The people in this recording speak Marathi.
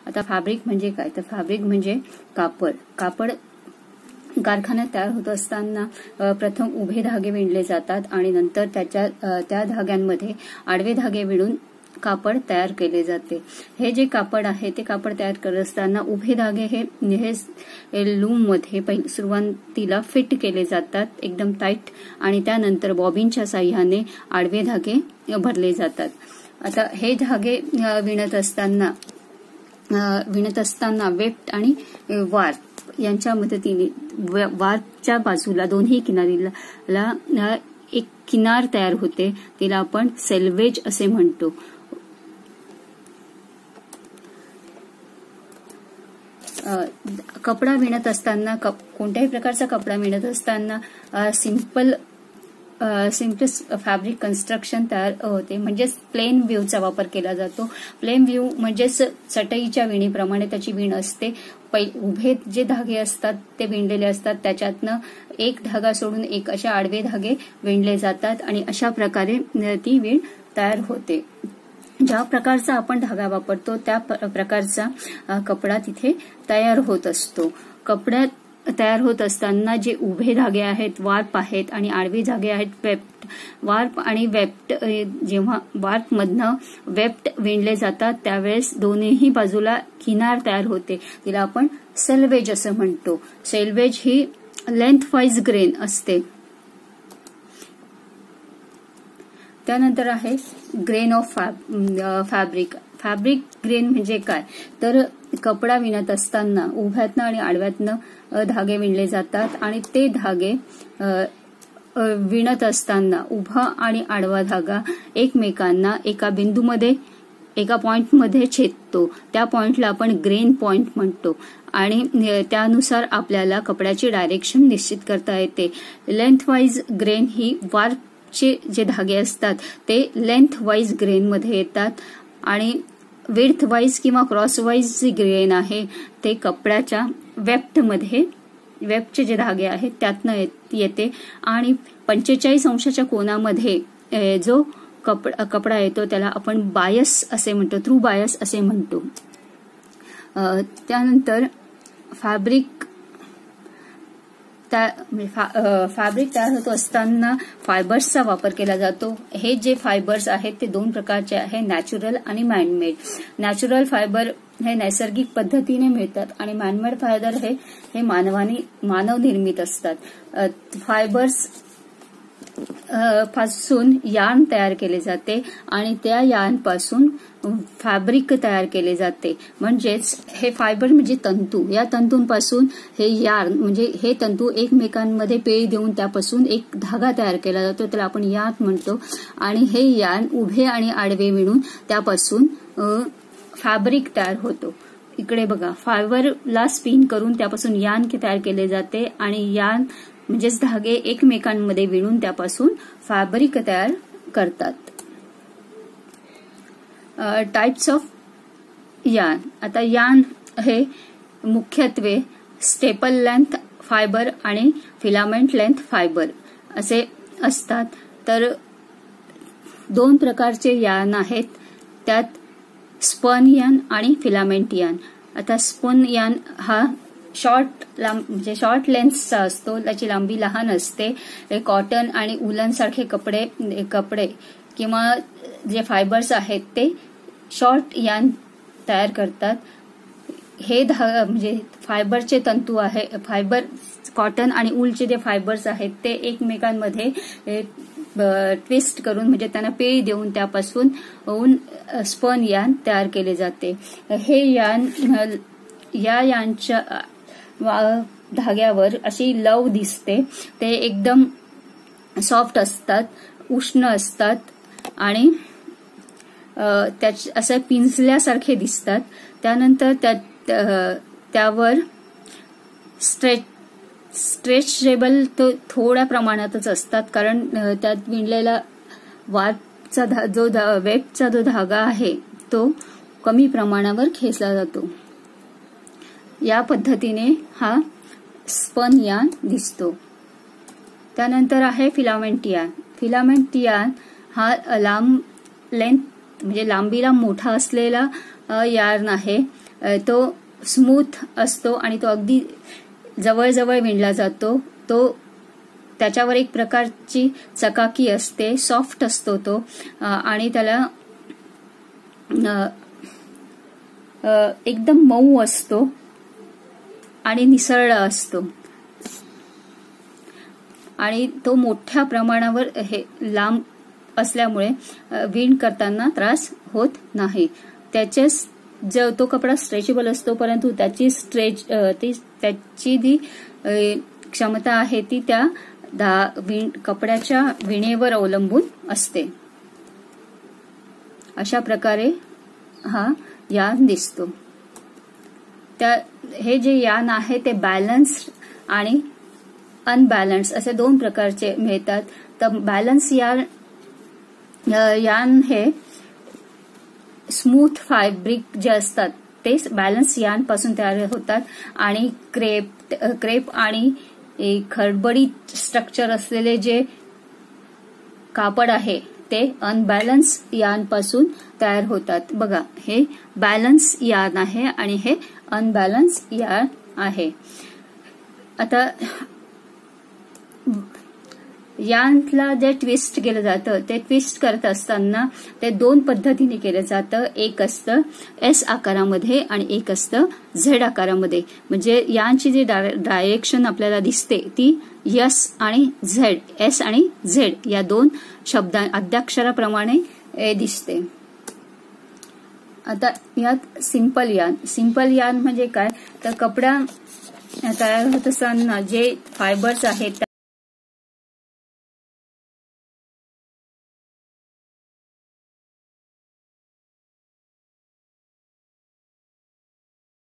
आता फॅब्रिक म्हणजे काय, तर फॅब्रिक म्हणजे कापड. कापड कारखान्यात तयार होत असताना प्रथम उभे धागे विणले जातात आणि नंतर त्या धाग्यांमध्ये आडवे धागे विणून कापड तयार केले जाते. हे जे कापड आहे ते कापड तयार करत असताना उभे धागे हे लूम मध्ये सुरुवातीला फिट केले जातात एकदम टाईट, आणि त्यानंतर बॉबिनच्या साह्याने आडवे धागे भरले जातात. आता हे धागे विणत असताना वेफ्ट आणि वार्प यांच्या मदतीने वार्पच्या बाजूला दोन्ही किनारीला एक किनार तयार होते, तिला आपण सेल्वेज असे म्हणतो. कपडा विणत असताना कोणत्याही प्रकारचा कपडा विणत असताना सिम्पल फॅब्रिक कन्स्ट्रक्शन तयार होते, म्हणजेच प्लेन व्ह्यूचा वापर केला जातो. प्लेन व्ह्यू म्हणजेच चटईच्या विणीप्रमाणे त्याची विण असते. उभे जे धागे असतात ते विणलेले असतात, त्याच्यातनं एक धागा सोडून एक अशा आडवे धागे विणले जातात आणि अशा प्रकारे ती विण तयार होते. ज्या प्रकारचा आपण धागा वापरतो त्या प्रकारचा कपडा तिथे तयार होत असतो. कपड्यात तयार होत असताना जे उभे धागे आहेत वार्प आहेत आणि आडवे धागे आहेत वेफ्ट. वार्प आणि वेफ्ट, जेव्हा वार्प मधनं वेफ्ट विणले जातात त्यावेळेस दोन्ही बाजूला किनार तयार होते, तिला आपण सेल्वेज असं म्हणतो. सेल्वेज ही लेंथ वाईज ग्रेन असते. त्यानंतर आहे grain of fabric. Fabric grain म्हणजे काय, तर कपडा विणत असताना उभ्यातनं आणि आडव्यातनं धागे विणले जातात आणि ते धागे विणत असताना उभा आणि आडवा धागा एकमेकांना एका बिंदूमध्ये एका पॉइंटमध्ये छेदतो. त्या पॉइंटला आपण ग्रेन पॉइंट म्हणतो आणि त्यानुसार आपल्याला कपड्याची डायरेक्शन निश्चित करता येते. लेंथ वाईज ग्रेन ही वार्पचे जे धागे असतात ते लेंथ वाईज ग्रेनमध्ये येतात आणि विड्थ वाईज किंवा क्रॉस वाईज जे ग्रेन आहे ते कपड्याच्या वेफ्टचे जे धागे आहेत त्यातनं येते आणि 45 अंशाच्या कोनामध्ये जो कपडा येतो त्याला आपण बायस असे म्हणतो, थ्रू बायस असे म्हणतो. त्यानंतर फॅब्रिक तयार होत असताना फायबर्सचा वापर केला जातो. हे जे फायबर्स आहेत ते दोन प्रकारचे आहे, नॅचरल आणि मॅनमेड. नॅचरल फायबर हे नैसर्गिक पद्धतीने मिळतात आणि मॅनमेड फायबर हे मानव निर्मित असतात. फायबर्स पासून यार्न तयार केले जाते आणि त्या यार्न पासून फॅब्रिक तयार केले जाते. म्हणजेच हे फायबर म्हणजे तंतू, या तंतूंपासून हे यार्न म्हणजे हे तंतू एकमेकांमध्ये पेळी देऊन त्यापासून एक धागा तयार केला जातो, त्याला आपण यार्न म्हणतो. आणि हे यार्न उभे आणि आडवे विणून त्यापासून फॅब्रिक तयार होतो. इकडे बघा, फायबरला स्पिन करून त्यापासून यार्न तयार केले जाते आणि यार्न म्हणजेच धागे एकमेकांमध्ये विणून त्यापासून फॅब्रिक तयार करतात. Types of yarn. आता यार्न हे मुख्यत्वे स्टेपल लेंथ फायबर आणि फिलामेंट लेंथ फायबर असे असतात. तर दोन प्रकारचे यार्न आहेत, त्यात स्पन यार्न आणि फिलामेंट यार्न. आता स्पन यार्न हा म्हणजे शॉर्ट लेन्थचा असतो, त्याची लांबी लहान असते. कॉटन आणि उलन सारखे कपडे किंवा जे फायबर्स आहेत ते शॉर्ट यार्न तयार करतात. हे म्हणजे फायबरचे तंतू आहे, फायबर कॉटन आणि उलचे जे फायबर्स आहेत ते एकमेकांमध्ये ट्विस्ट करून म्हणजे त्यांना पेळी देऊन त्यापासून स्पन यार्न तयार केले जाते. हे यार्न या यार्नच्या धाग्यावर अशी लव दिसते, ते एकदम सॉफ्ट असतात, उष्ण असतात आणि असं पिंजल्यासारखे दिसतात. त्यानंतर त्यावर स्ट्रेचेबल तो थोड्या प्रमाणातच असतात, कारण त्यात विणलेला वार्पचा वेफ्टचा जो धागा आहे तो कमी प्रमाणावर खेचला जातो. या पद्धतीने हा स्पन यार्न दिसतो. त्यानंतर आहे फिलामेंट यार्न. फिलामेंट यार्न हा लांब लेंथ म्हणजे लांबीला मोठा असलेला यार्न आहे तो स्मूथ असतो आणि तो अगदी जवळ विणला जातो. तो त्याच्यावर एक प्रकारची चकाकी असते, सॉफ्ट असतो तो, आणि त्याला एकदम मऊ असतो आणि निसरडा असतो आणि तो मोठ्या प्रमाणावर हे लांब असल्यामुळे विण करताना त्रास होत नाही. तो कपडा स्ट्रेचेबल असतो, परंतु त्याची त्याची जी क्षमता आहे ती त्या कपड्याच्या विणेवर अवलंबून असते. अशा प्रकारे हा यान दिसतो. हे जे यान आहे ते बॅलन्स्ड आणि अनबॅलन्स्ड असे 2 प्रकारचे मिळतात. तर बॅलन्स यान हे स्मूथ फॅब्रिक जे असतात ते बॅलन्स यान पासून तयार होतात आणि क्रेप आणि खडबडीत स्ट्रक्चर असलेले जे कापड आहे ते अनबॅलन्स यान पासून तयार होतात. बघा, हे बॅलन्स यान आहे आणि हे अनबॅलन्स यान आहे. आता यानला जे ट्विस्ट केलं जातं ते ट्विस्ट करत असताना ते 2 पद्धतीने केलं जातं. एक असतं एस आकारामध्ये आणि एक असतं झेड आकारामध्ये. म्हणजे यानची जी डायरेक्शन आपल्याला दिसते ती एस आणि झेड या 2 आद्याक्षराप्रमाणे दिसते. आता यात सिंपल यान म्हणजे काय, तर कपडा तयार होत असताना जे फायबर्स आहेत